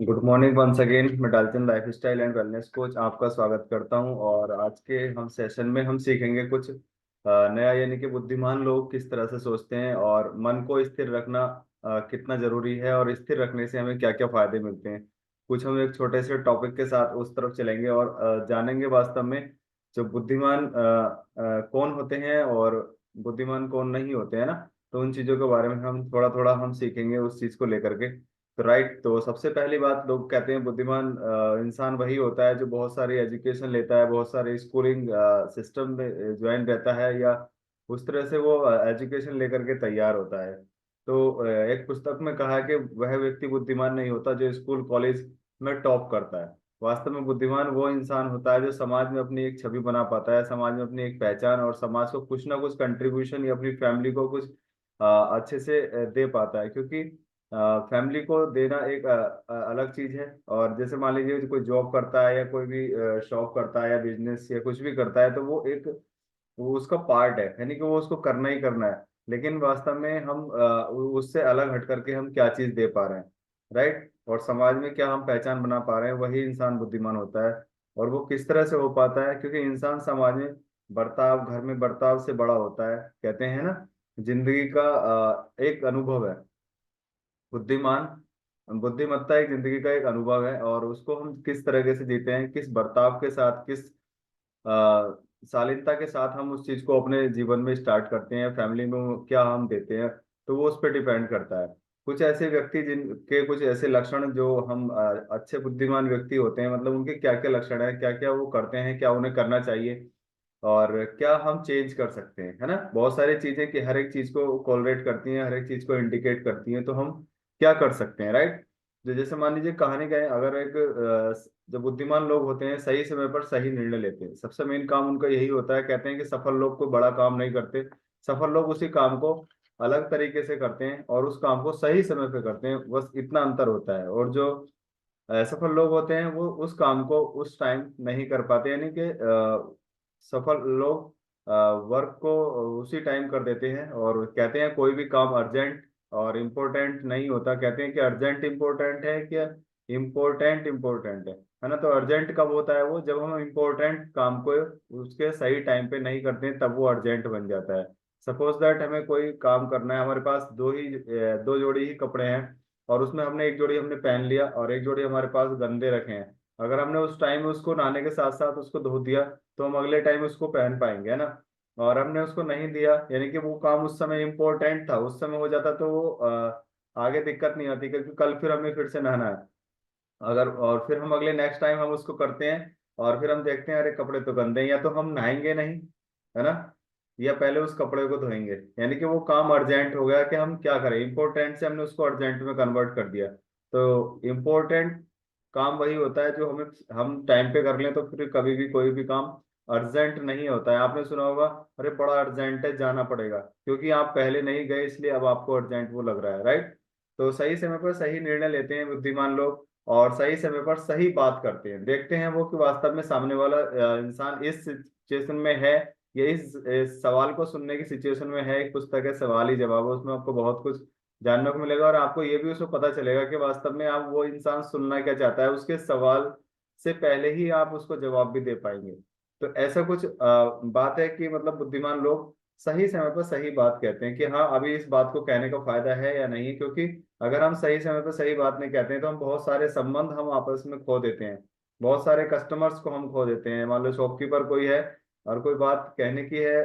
Good morning once again. मैं Dalton lifestyle and wellness coach आपका स्वागत करता हूं। और आज के हम सेशन में हम सीखेंगे कुछ नया, यानी कि बुद्धिमान लोग किस तरह से सोचते हैं और मन को स्थिर रखना कितना जरूरी है और स्थिर रखने से हमें क्या क्या फायदे मिलते हैं। कुछ हम एक छोटे से टॉपिक के साथ उस तरफ चलेंगे और जानेंगे वास्तव में जो बुद्धिमान कौन होते हैं और बुद्धिमान कौन नहीं होते हैं ना। तो उन चीजों के बारे में हम थोड़ा थोड़ा हम सीखेंगे उस चीज को लेकर के। तो राइट, तो सबसे पहली बात, लोग कहते हैं बुद्धिमान इंसान वही होता है जो बहुत सारी एजुकेशन लेता है, बहुत सारे स्कूलिंग सिस्टम में ज्वाइन रहता है, या उस तरह से वो एजुकेशन लेकर के तैयार होता है। तो एक पुस्तक में कहा है कि वह व्यक्ति बुद्धिमान नहीं होता जो स्कूल कॉलेज में टॉप करता है। वास्तव में बुद्धिमान वो इंसान होता है जो समाज में अपनी एक छवि बना पाता है, समाज में अपनी एक पहचान, और समाज को कुछ ना कुछ कंट्रीब्यूशन या अपनी फैमिली को कुछ अच्छे से दे पाता है। क्योंकि फैमिली को देना एक अलग चीज है। और जैसे मान लीजिए कोई जॉब करता है या कोई भी शॉप करता है या बिजनेस या कुछ भी करता है, तो वो उसका पार्ट है, यानी कि वो उसको करना ही करना है। लेकिन वास्तव में हम उससे अलग हट करके हम क्या चीज दे पा रहे हैं, राइट, और समाज में क्या हम पहचान बना पा रहे हैं, वही इंसान बुद्धिमान होता है। और वो किस तरह से हो पाता है, क्योंकि इंसान समाज में बर्ताव, घर में बर्ताव से बड़ा होता है। कहते हैं ना, जिंदगी का एक अनुभव है। बुद्धिमत्ता एक जिंदगी का एक अनुभव है, और उसको हम किस तरीके से जीते हैं, किस बर्ताव के साथ, किस शालीनता के साथ हम उस चीज को अपने जीवन में स्टार्ट करते हैं, फैमिली में वो क्या हम देते हैं, तो वो उस पर डिपेंड करता है। कुछ ऐसे व्यक्ति जिनके कुछ ऐसे लक्षण जो हम अच्छे बुद्धिमान व्यक्ति होते हैं, मतलब उनके क्या क्या लक्षण है, क्या क्या वो करते हैं, क्या उन्हें करना चाहिए, और क्या हम चेंज कर सकते हैं, है ना। बहुत सारी चीजें कि हर एक चीज को कोलरेट करती हैं, हर एक चीज को इंडिकेट करती हैं, तो हम क्या कर सकते हैं, राइट। जो जैसे मान लीजिए कहानी का है, अगर एक जो बुद्धिमान लोग होते हैं सही समय पर सही निर्णय लेते हैं। सबसे मेन काम उनका यही होता है। कहते हैं कि सफल लोग कोई बड़ा काम नहीं करते, सफल लोग उसी काम को अलग तरीके से करते हैं और उस काम को सही समय पे करते हैं, बस इतना अंतर होता है। और जो असफल लोग होते हैं वो उस काम को उस टाइम नहीं कर पाते, यानी कि सफल लोग वर्क को उसी टाइम कर देते हैं। और कहते हैं कोई भी काम अर्जेंट और इम्पोर्टेंट नहीं होता। कहते हैं कि अर्जेंट इम्पोर्टेंट है, क्या इम्पोर्टेंट इम्पोर्टेंट है ना। तो अर्जेंट कब होता है, वो जब हम इम्पोर्टेंट काम को उसके सही टाइम पे नहीं करते हैं, तब वो अर्जेंट बन जाता है। सपोज दैट हमें कोई काम करना है, हमारे पास दो जोड़ी ही कपड़े हैं, और उसमें हमने एक जोड़ी हमने पहन लिया और एक जोड़ी हमारे पास गंदे रखे हैं। अगर हमने उस टाइम उसको नहाने के साथ साथ उसको धो दिया, तो हम अगले टाइम उसको पहन पाएंगे, है ना। और हमने उसको नहीं दिया, यानी कि वो काम उस समय इम्पोर्टेंट था, उस समय हो जाता, तो वो आगे दिक्कत नहीं आती, क्योंकि कल फिर हमें फिर से नहाना है। अगर और फिर हम अगले नेक्स्ट टाइम हम उसको करते हैं और फिर हम देखते हैं अरे कपड़े तो गंदे हैं, या तो हम नहाएंगे नहीं, है ना, या पहले उस कपड़े को धोएंगे। यानी कि वो काम अर्जेंट हो गया कि हम क्या करें, इंपॉर्टेंट से हमने उसको अर्जेंट में कन्वर्ट कर दिया। तो इम्पोर्टेंट काम वही होता है जो हम टाइम पे कर लें, तो फिर कभी भी कोई भी काम अर्जेंट नहीं होता है। आपने सुना होगा, अरे बड़ा अर्जेंट है जाना पड़ेगा, क्योंकि आप पहले नहीं गए इसलिए अब आपको अर्जेंट वो लग रहा है, राइट। तो सही समय पर सही निर्णय लेते हैं बुद्धिमान लोग, और सही समय पर सही बात करते हैं। देखते हैं वो कि वास्तव में सामने वाला इंसान इस सिचुएशन में है, या इस सवाल को सुनने की सिचुएशन में है। एक पुस्तक है सवाल ही जवाब, उसमें आपको बहुत कुछ जानने को मिलेगा, और आपको ये भी उसको पता चलेगा कि वास्तव में आप वो इंसान सुनना क्या चाहता है, उसके सवाल से पहले ही आप उसको जवाब भी दे पाएंगे। तो ऐसा कुछ बात है कि मतलब बुद्धिमान लोग सही समय पर सही बात कहते हैं कि हाँ अभी इस बात को कहने का फायदा है या नहीं। क्योंकि अगर हम सही समय पर सही बात नहीं कहते हैं, तो हम बहुत सारे संबंध हम आपस में खो देते हैं, बहुत सारे कस्टमर्स को हम खो देते हैं। मान लो शॉपकीपर कोई है और कोई बात कहने की है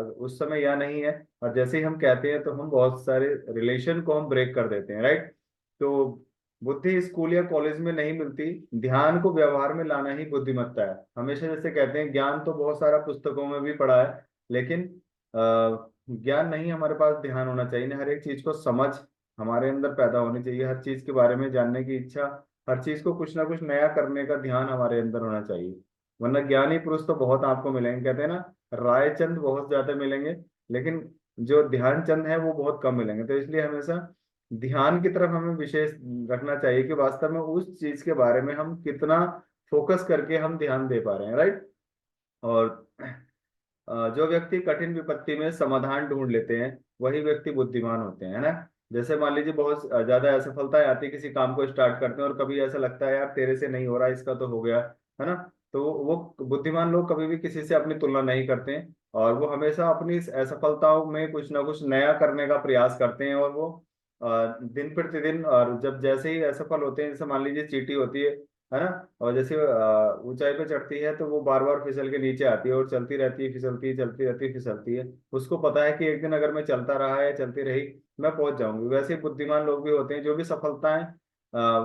उस समय या नहीं है, और जैसे ही हम कहते हैं तो हम बहुत सारे रिलेशन को हम ब्रेक कर देते हैं, राइट। तो बुद्धि स्कूल या कॉलेज में नहीं मिलती, ध्यान को व्यवहार में लाना ही बुद्धिमत्ता है। हमेशा जैसे कहते हैं ज्ञान तो बहुत सारा पुस्तकों में भी पढ़ा है, लेकिन ज्ञान नहीं, हमारे पास ध्यान होना चाहिए ना। हर एक चीज को समझ हमारे अंदर पैदा होनी चाहिए, हर चीज के बारे में जानने की इच्छा, हर चीज को कुछ ना कुछ नया करने का ध्यान हमारे अंदर होना चाहिए। वरना ज्ञानी पुरुष तो बहुत आपको मिलेंगे, कहते हैं ना, रायचंद बहुत ज्यादा मिलेंगे, लेकिन जो ध्यानचंद है वो बहुत कम मिलेंगे। तो इसलिए हमेशा ध्यान की तरफ हमें विशेष रखना चाहिए कि वास्तव में उस चीज के बारे में हम कितना फोकस करके हम ध्यान दे पा रहे हैं, राइट। और जो व्यक्ति कठिन विपत्ति में समाधान ढूंढ लेते हैं वही व्यक्ति बुद्धिमान होते हैं, है ना। जैसे मान लीजिए बहुत ज्यादा असफलताएं आती है, किसी काम को स्टार्ट करते हैं और कभी ऐसा लगता है यार तेरे से नहीं हो रहा, इसका तो हो गया, है ना। तो वो बुद्धिमान लोग कभी भी किसी से अपनी तुलना नहीं करते हैं, और वो हमेशा अपनी इस असफलताओं में कुछ ना कुछ नया करने का प्रयास करते हैं। और वो दिन प्रतिदिन, और जब जैसे ही असफल होते हैं, जैसे मान लीजिए चींटी होती है ना, और जैसे ऊंचाई पे चढ़ती है तो वो बार बार फिसल के नीचे आती है और चलती रहती है, फिसलती है, चलती रहती है, फिसलती है। उसको पता है कि एक दिन अगर मैं चलता रहा या चलती रही, मैं पहुंच जाऊंगी। वैसे ही बुद्धिमान लोग भी होते हैं, जो भी सफलताएं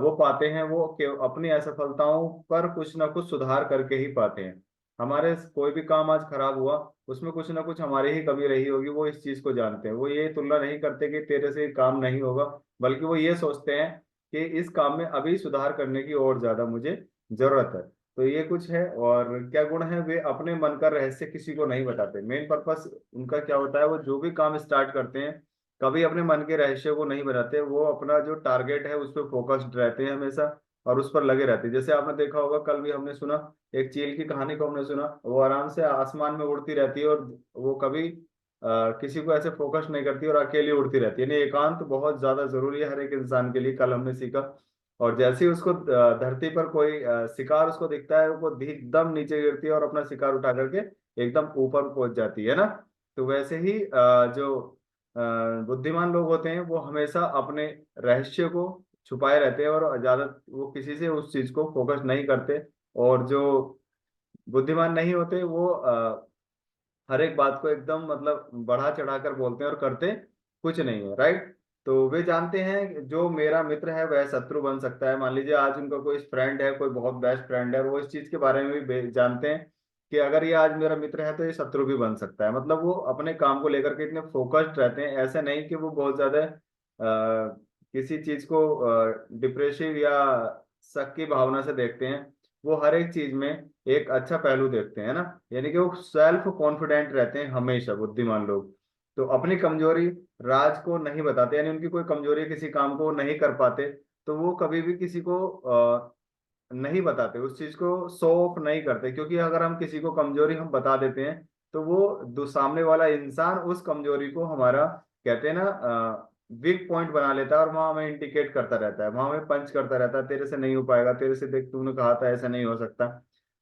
वो पाते हैं, वो अपनी असफलताओं पर कुछ ना कुछ सुधार करके ही पाते हैं। हमारे कोई भी काम आज खराब हुआ, उसमें कुछ ना कुछ हमारी ही कमी रही होगी, वो इस चीज को जानते हैं। वो ये तुलना नहीं करते कि तेरे से काम नहीं होगा, बल्कि वो ये सोचते हैं कि इस काम में अभी सुधार करने की और ज्यादा मुझे जरूरत है। तो ये कुछ है। और क्या गुण है, वे अपने मन का रहस्य किसी को नहीं बताते। मेन पर्पस उनका क्या होता है, वो जो भी काम स्टार्ट करते हैं, कभी अपने मन के रहस्य को नहीं बताते। वो अपना जो टारगेट है उस पर फोकस्ड रहते हैं हमेशा, और उस पर लगे रहते हैं। जैसे आपने देखा होगा, कल भी हमने सुना एक चील की कहानी को, हमने सुना वो आराम से आसमान में उड़ती रहती है, और वो कभी किसी को ऐसे फोकस नहीं करती और अकेली उड़ती रहती है। यानी एकांत बहुत ज्यादा जरूरी है हर एक इंसान के लिए, कल हमने सीखा। और जैसे ही उसको धरती पर कोई शिकार उसको दिखता है, वो एकदम नीचे गिरती है और अपना शिकार उठा करके एकदम ऊपर पहुंच जाती है ना। तो वैसे ही जो बुद्धिमान लोग होते हैं, वो हमेशा अपने रहस्य को छुपाए रहते हैं, और ज्यादा वो किसी से उस चीज को फोकस नहीं करते। और जो बुद्धिमान नहीं होते, वो हर एक बात को एकदम मतलब बढ़ा चढ़ा कर बोलते हैं और करते कुछ नहीं है, राइट। तो वे जानते हैं कि जो मेरा मित्र है वह शत्रु बन सकता है। मान लीजिए आज उनका कोई फ्रेंड है, कोई बहुत बेस्ट फ्रेंड है, और वो इस चीज के बारे में भी जानते हैं कि अगर ये आज मेरा मित्र है तो ये शत्रु भी बन सकता है। मतलब वो अपने काम को लेकर के इतने फोकस्ड रहते हैं, ऐसे नहीं कि वो बहुत ज्यादा किसी चीज को डिप्रेसिव या शक की भावना से देखते हैं। वो हर एक चीज में एक अच्छा पहलू देखते हैं ना। यानी कि वो सेल्फ कॉन्फिडेंट रहते हैं हमेशा, बुद्धिमान लोग। तो अपनी कमजोरी राज को नहीं बताते, यानी उनकी कोई कमजोरी किसी काम को नहीं कर पाते, तो वो कभी भी किसी को नहीं बताते, उस चीज को शो ऑफ नहीं करते। क्योंकि अगर हम किसी को कमजोरी हम बता देते हैं, तो वो दो सामने वाला इंसान उस कमजोरी को हमारा, कहते हैं ना, वीक पॉइंट बना लेता है, और वहां हमें इंडिकेट करता रहता है, वहां हमें पंच करता रहता है, तेरे से नहीं हो पाएगा, तेरे से देख तूने कहा था ऐसा नहीं हो सकता।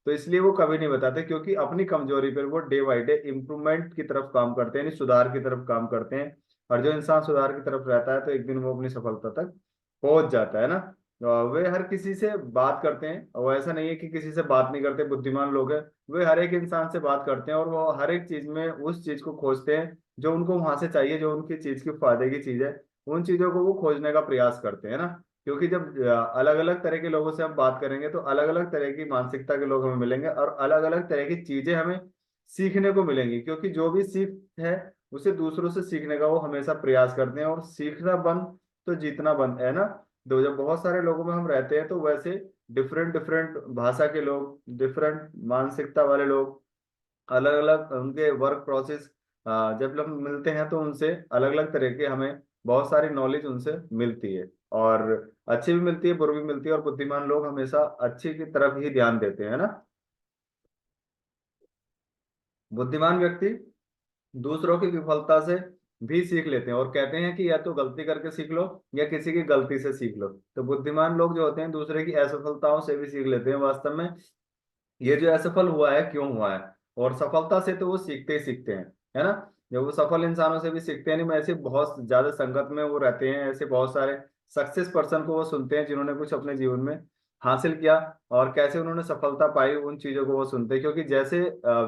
तो इसलिए वो कभी नहीं बताते, क्योंकि अपनी कमजोरी पर वो डे बाई डे इम्प्रूवमेंट की तरफ काम करते हैं, यानी सुधार की तरफ काम करते हैं। और जो इंसान सुधार की तरफ रहता है, तो एक दिन वो अपनी सफलता तक पहुंच जाता है ना। वे हर किसी से बात करते हैं, और ऐसा नहीं है कि किसी से बात नहीं करते। बुद्धिमान लोग हैं, वे हर एक इंसान से बात करते हैं, और वो हर एक चीज में उस चीज को खोजते हैं जो उनको वहां से चाहिए, जो उनकी चीज की फायदे की चीज है, उन चीजों को वो खोजने का प्रयास करते हैं ना। क्योंकि जब अलग अलग तरह के लोगों से हम बात करेंगे, तो अलग अलग तरह की मानसिकता के लोग हमें मिलेंगे, और अलग अलग तरह की चीजें हमें सीखने को मिलेंगी। क्योंकि जो भी सीख है, उसे दूसरों से सीखने का वो हमेशा प्रयास करते हैं। और सीखना बंद तो जीतना बंद, है ना। तो जब बहुत सारे लोगों में हम रहते हैं, तो वैसे डिफरेंट डिफरेंट भाषा के लोग, डिफरेंट मानसिकता वाले लोग, अलग अलग उनके वर्क प्रोसेस, जब हम मिलते हैं तो उनसे अलग अलग तरह के हमें बहुत सारी नॉलेज उनसे मिलती है। और अच्छी भी मिलती है, बुरी भी मिलती है। और बुद्धिमान लोग हमेशा अच्छी की तरफ ही ध्यान देते हैं ना। बुद्धिमान व्यक्ति दूसरों की विफलता से भी सीख लेते हैं, और कहते हैं कि या तो गलती करके सीख लो, या किसी की गलती से सीख लो। तो बुद्धिमान लोग जो होते हैं, दूसरे की असफलताओं से भी सीख लेते हैं वास्तव में। ये जो असफल हुआ है क्यों हुआ है, और सफलता से तो वो सीखते ही सीखते हैं, है ना। जब वो सफल इंसानों से भी सीखते हैं। नहीं, मैं ऐसे बहुत ज्यादा संगत में वो रहते हैं, ऐसे बहुत सारे सक्सेस पर्सन को वो सुनते हैं, जिन्होंने कुछ अपने जीवन में हासिल किया, और कैसे उन्होंने सफलता पाई, उन चीजों को वो सुनते हैं। क्योंकि जैसे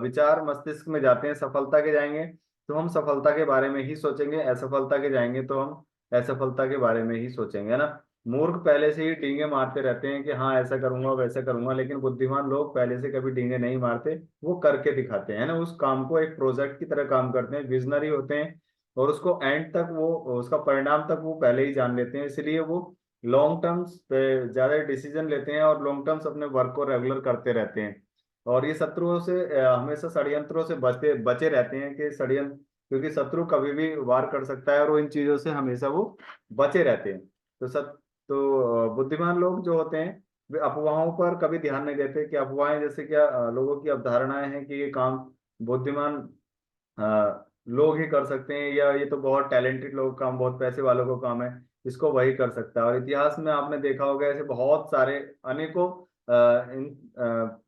विचार मस्तिष्क में जाते हैं, सफलता के जाएंगे तो हम सफलता के बारे में ही सोचेंगे, असफलता के जाएंगे तो हम असफलता के बारे में ही सोचेंगे, है ना। मूर्ख पहले से ही डींगे मारते रहते हैं कि हाँ ऐसा करूंगा वैसा करूंगा, लेकिन बुद्धिमान लोग पहले से कभी डींगे नहीं मारते, वो करके दिखाते हैं ना। उस काम को एक प्रोजेक्ट की तरह काम करते हैं, विजनरी होते हैं, और उसको एंड तक वो, उसका परिणाम तक वो पहले ही जान लेते हैं। इसलिए वो लॉन्ग टर्म्स पे ज्यादा डिसीजन लेते हैं, और लॉन्ग टर्म्स अपने वर्क को रेगुलर करते रहते हैं। और ये शत्रुओं से हमेशा षड्यंत्रों से बचते बचे रहते हैं, कि षड्यंत्र, क्योंकि शत्रु कभी भी वार कर सकता है, और वो इन चीजों से हमेशा वो बचे रहते हैं। तो बुद्धिमान लोग जो होते हैं, वे अफवाहों पर कभी ध्यान नहीं देते। कि अफवाहें जैसे क्या, लोगों की अवधारणाएं हैं कि ये काम बुद्धिमान लोग ही कर सकते हैं, या ये तो बहुत टैलेंटेड लोग काम, बहुत पैसे वालों को काम है, इसको वही कर सकता है। और इतिहास में आपने देखा होगा ऐसे बहुत सारे अनेकों इन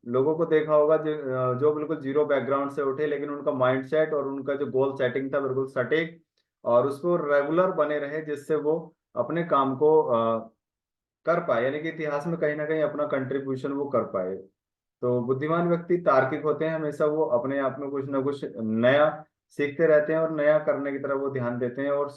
लोगों को देखा होगा जो बिल्कुल जीरो बैकग्राउंड से उठे, लेकिन उनका माइंडसेट और उनका जो गोल सेटिंग था बिल्कुल सटीक, और उसको रेगुलर बने रहे, जिससे वो अपने काम को कर पाए, यानी कि इतिहास में कहीं ना कहीं अपना कंट्रीब्यूशन वो कर पाए। तो बुद्धिमान व्यक्ति तार्किक होते हैं, हमेशा वो अपने आप में कुछ ना कुछ नया सीखते रहते हैं और नया करने की तरफ वो ध्यान देते हैं, और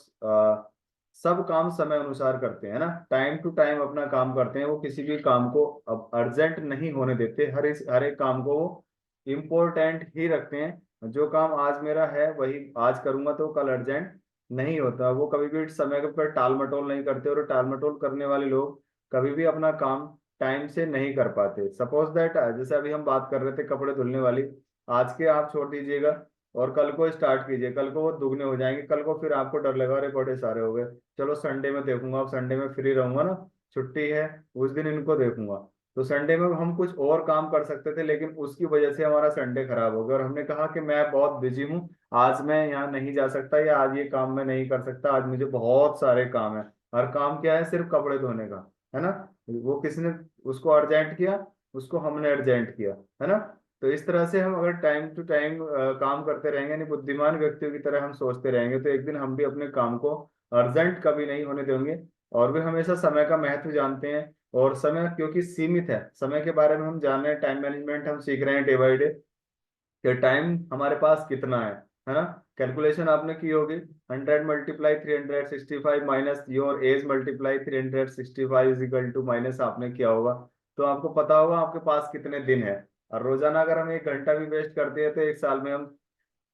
सब काम समय अनुसार करते हैं ना, टाइम टू टाइम अपना काम करते हैं। वो किसी भी काम को अब अर्जेंट नहीं होने देते, हर एक काम को वो इम्पोर्टेंट ही रखते हैं। जो काम आज मेरा है वही आज करूंगा, तो कल अर्जेंट नहीं होता। वो कभी भी समय के ऊपर टाल मटोल नहीं करते, और टाल मटोल करने वाले लोग कभी भी अपना काम टाइम से नहीं कर पाते। सपोज दैट जैसे अभी हम बात कर रहे थे कपड़े धुलने वाली, आज के आप छोड़ दीजिएगा और कल को स्टार्ट कीजिए, कल को वो दुगने हो जाएंगे, कल को फिर आपको डर लगा, अरे बड़े सारे हो गए, चलो संडे में देखूंगा, अब संडे में फ्री रहूंगा ना, छुट्टी है, उस दिन इनको देखूंगा। तो संडे में हम कुछ और काम कर सकते थे, लेकिन उसकी वजह से हमारा संडे खराब हो गया, और हमने कहा कि मैं बहुत बिजी हूँ, आज मैं यहाँ नहीं जा सकता, या आज ये काम मैं नहीं कर सकता, आज मुझे बहुत सारे काम है। हर काम क्या है, सिर्फ कपड़े धोने का, है ना। वो किसने उसको अर्जेंट किया, उसको हमने अर्जेंट किया, है ना। तो इस तरह से हम अगर टाइम टू टाइम काम करते रहेंगे, यानी बुद्धिमान व्यक्तियों की तरह हम सोचते रहेंगे, तो एक दिन हम भी अपने काम को अर्जेंट कभी नहीं होने देंगे। और भी हमेशा समय का महत्व जानते हैं, और समय क्योंकि सीमित है, समय के बारे में हम जान रहे हैं, टाइम मैनेजमेंट हम सीख रहे हैं डे बाई डे, कि टाइम हमारे पास कितना है ना। कैलकुलेशन आपने की होगी, 100 × 365 minus your age multiply 365 is equal to, minus आपने किया होगा, तो आपको पता होगा आपके पास कितने दिन है। और रोजाना अगर हम 1 घंटा भी वेस्ट करते हैं, तो एक साल में हम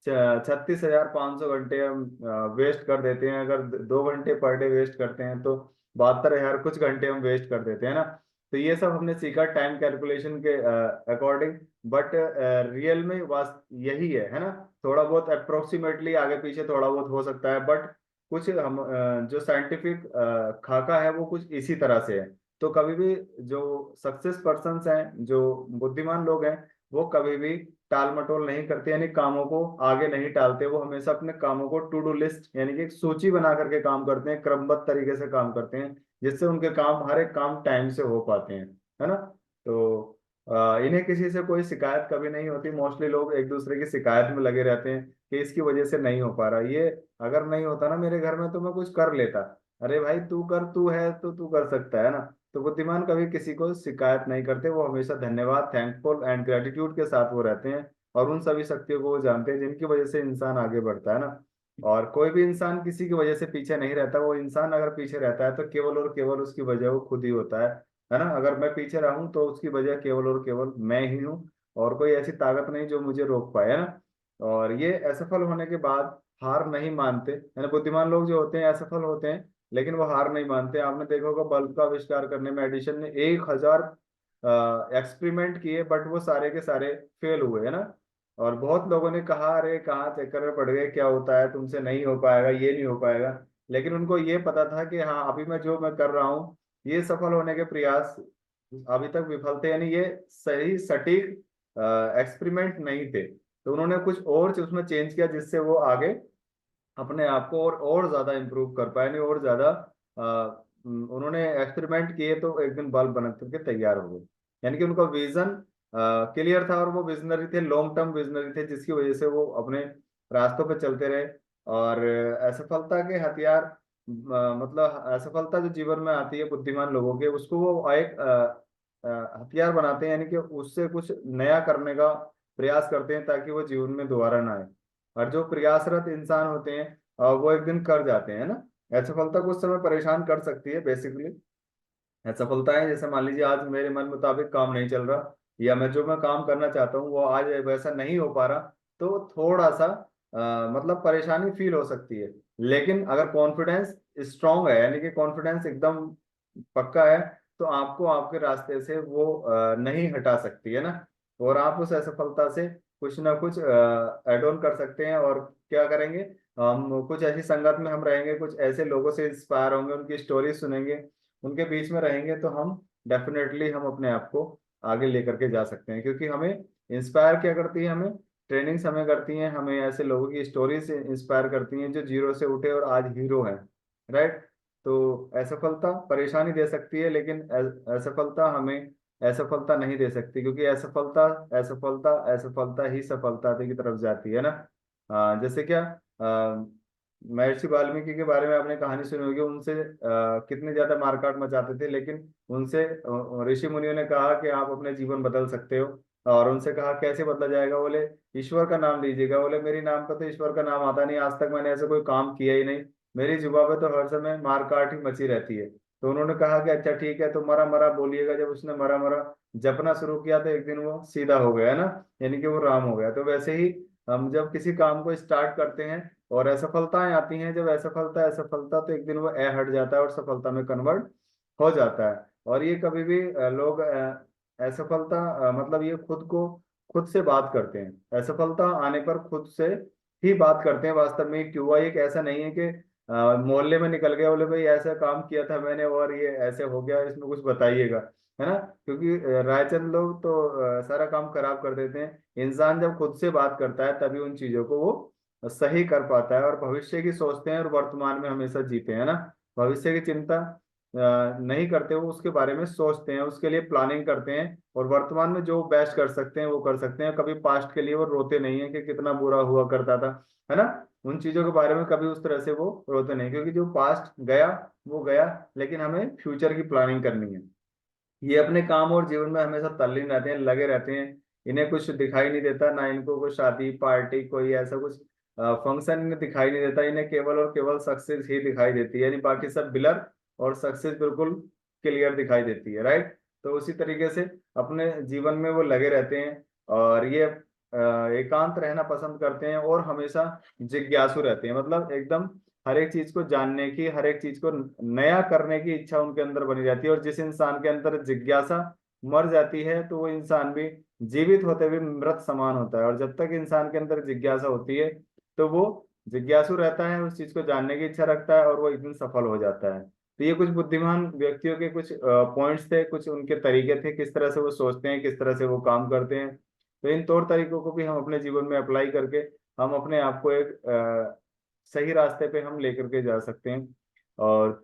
36,500 घंटे हम वेस्ट कर देते हैं। अगर 2 घंटे पर डे वेस्ट करते हैं, तो 72,000 कुछ घंटे हम वेस्ट कर देते हैं ना। तो ये सब हमने सीखा टाइम कैलकुलेशन के अकॉर्डिंग। बट रियल में वास्त यही है ना। थोड़ा बहुत अप्रोक्सीमेटली आगे पीछे थोड़ा बहुत हो सकता है, बट कुछ हम जो साइंटिफिक खाका है वो कुछ इसी तरह से है। तो कभी भी जो सक्सेस पर्सन्स हैं, जो बुद्धिमान लोग हैं, वो कभी भी टाल मटोल नहीं करते, यानी कामों को आगे नहीं टालते। वो हमेशा अपने कामों को टू डू लिस्ट यानी कि एक सूची बना करके काम करते हैं, क्रमबद्ध तरीके से काम करते हैं, जिससे उनके काम हर एक काम टाइम से हो पाते हैं, है ना। तो इन्हें किसी से कोई शिकायत कभी नहीं होती। मोस्टली लोग एक दूसरे की शिकायत में लगे रहते हैं कि इसकी वजह से नहीं हो पा रहा, ये अगर नहीं होता ना मेरे घर में तो मैं कुछ कर लेता। अरे भाई तू कर, तू है तो तू कर सकता है ना। तो बुद्धिमान कभी किसी को शिकायत नहीं करते, वो हमेशा धन्यवाद, थैंकफुल एंड ग्रेटिट्यूड के साथ वो रहते हैं, और उन सभी शक्तियों को वो जानते हैं जिनकी वजह से इंसान आगे बढ़ता है ना। और कोई भी इंसान किसी की वजह से पीछे नहीं रहता। वो इंसान अगर पीछे रहता है तो केवल और केवल उसकी वजह वो खुद ही होता है ना। अगर मैं पीछे रहूं तो उसकी वजह केवल और केवल मैं ही हूँ, और कोई ऐसी ताकत नहीं जो मुझे रोक पाए, है ना। और ये असफल होने के बाद हार नहीं मानते, यानी बुद्धिमान लोग जो होते हैं असफल होते हैं, लेकिन वो हार नहीं मानते। आपने देखा होगा बल्ब का आविष्कार करने में एडिशन ने 1,000 एक्सपेरिमेंट किए, बट वो सारे के सारे फेल हुए, है ना। और बहुत लोगों ने कहा अरे कहाँ चक्कर में पड़ गए, क्या होता है तुमसे, नहीं हो पाएगा, ये नहीं हो पाएगा। लेकिन उनको ये पता था कि हाँ अभी मैं जो मैं कर रहा हूँ, ये सफल होने के प्रयास अभी तक विफल थे, यानी ये सही सटीक एक्सपेरिमेंट नहीं थे। तो उन्होंने कुछ और उसमें चेंज किया, जिससे वो आगे अपने आप को और ज्यादा इम्प्रूव कर पाए, नहीं और ज्यादा उन्होंने एक्सपेरिमेंट किए, तो एक दिन बल्ब बन करके तैयार हो गए। यानी कि उनका विजन क्लियर था, और वो विजनरी थे, लॉन्ग टर्म विजनरी थे, जिसकी वजह से वो अपने रास्तों पे चलते रहे। और असफलता के हथियार मतलब असफलता जो जीवन में आती है बुद्धिमान लोगों के, उसको वो एक हथियार बनाते हैं, यानी कि उससे कुछ नया करने का प्रयास करते हैं, ताकि वो जीवन में दोबारा ना आए। और जो प्रयासरत इंसान होते हैं वो एक दिन कर जाते हैं ना। असफलता कुछ समय परेशान कर सकती है बेसिकली। असफलताएं जैसे मान लीजिए आज मेरे मन मुताबिक काम नहीं चल रहा, या मैं काम करना चाहता हूँ वो आज वैसा नहीं हो पा रहा, तो थोड़ा सा मतलब परेशानी फील हो सकती है। लेकिन अगर कॉन्फिडेंस स्ट्रांग है, यानी कि कॉन्फिडेंस एकदम पक्का है, तो आपको आपके रास्ते से वो नहीं हटा सकती, है ना। और आप उस असफलता से कुछ ना कुछ एड ऑन कर सकते हैं, और क्या करेंगे, हम कुछ ऐसी संगत में हम रहेंगे, कुछ ऐसे लोगों से इंस्पायर होंगे, उनकी स्टोरी सुनेंगे, उनके बीच में रहेंगे, तो हम डेफिनेटली हम अपने आप को आगे लेकर के जा सकते हैं। क्योंकि हमें इंस्पायर क्या करती है, हमें ट्रेनिंग हमें करती हैं, हमें ऐसे लोगों की स्टोरी से इंस्पायर करती हैं जो जीरो से उठे और आज हीरो हैं। राइट। तो असफलता परेशानी दे सकती है, लेकिन असफलता हमें असफलता नहीं दे सकती, क्योंकि असफलता असफलता असफलता ही सफलता की तरफ जाती है ना। जैसे क्या, महर्षि वाल्मीकि के बारे में आपने कहानी सुनी होगी। उनसे कितने ज्यादा मारकाट मचाते थे, लेकिन उनसे ऋषि मुनियों ने कहा कि आप अपने जीवन बदल सकते हो। और उनसे कहा कैसे बदला जाएगा, बोले ईश्वर का नाम लीजिएगा। बोले मेरी नाम पर तो ईश्वर का नाम आता नहीं, आज तक मैंने ऐसा कोई काम किया ही नहीं, मेरी जुबान पे तो हर समय मार काट ही मची रहती है। तो उन्होंने कहा कि अच्छा ठीक है, तो मरा मरा बोलिएगा। जब उसने मरा मरा जपना शुरू किया तो एक दिन वो सीधा हो गया ना, यानी कि वो राम हो गया। तो वैसे ही हम जब किसी काम को स्टार्ट करते हैं और असफलताएं आती हैं, जब असफलता असफलता, तो एक दिन वो ए हट जाता है और सफलता में कन्वर्ट हो जाता है। और ये कभी भी लोग असफलता मतलब ये खुद से बात करते हैं, असफलता आने पर खुद से ही बात करते हैं। वास्तव में क्यों हुआ, ये एक ऐसा नहीं है कि मोहल्ले में निकल गया, बोले भाई ऐसा काम किया था मैंने और ये ऐसे हो गया, इसमें कुछ बताइएगा, है ना। क्योंकि रायचंद लोग तो सारा काम खराब कर देते हैं। इंसान जब खुद से बात करता है तभी उन चीजों को वो सही कर पाता है, और भविष्य की सोचते हैं और वर्तमान में हमेशा जीते हैं ना। भविष्य की चिंता नहीं करते, वो उसके बारे में सोचते हैं, उसके लिए प्लानिंग करते हैं, और वर्तमान में जो बेस्ट कर सकते हैं वो कर सकते हैं। कभी पास्ट के लिए वो रोते नहीं है कि कितना बुरा हुआ करता था, है ना। उन चीजों के बारे में कभी उस तरह से वो रोते नहीं, क्योंकि जो पास्ट गया वो गया, लेकिन हमें फ्यूचर की प्लानिंग करनी है। ये अपने काम और जीवन में हमेशा तल्लीन रहते हैं, लगे रहते हैं। इन्हें कुछ दिखाई नहीं देता, ना इनको कोई शादी पार्टी कोई ऐसा कुछ फंक्शन इन्हें दिखाई नहीं देता। इन्हें केवल और केवल सक्सेस ही दिखाई देती है, यानी बाकी सब ब्लर, और सक्सेस बिल्कुल क्लियर दिखाई देती है। राइट। तो उसी तरीके से अपने जीवन में वो लगे रहते हैं, और ये एकांत रहना पसंद करते हैं, और हमेशा जिज्ञासु रहते हैं। मतलब एकदम हर एक चीज को जानने की, हर एक चीज को नया करने की इच्छा उनके अंदर बनी रहती है। और जिस इंसान के अंदर जिज्ञासा मर जाती है, तो वो इंसान भी जीवित होते हुए मृत समान होता है। और जब तक इंसान के अंदर जिज्ञासा होती है, तो वो जिज्ञासु रहता है, उस चीज को जानने की इच्छा रखता है, और वो एक दिन सफल हो जाता है। तो ये कुछ बुद्धिमान व्यक्तियों के कुछ पॉइंट्स थे, कुछ उनके तरीके थे, किस तरह से वो सोचते हैं, किस तरह से वो काम करते हैं। तो इन तौर तरीकों को भी हम अपने जीवन में अप्लाई करके हम अपने आप को एक सही रास्ते पे हम लेकर के जा सकते हैं। और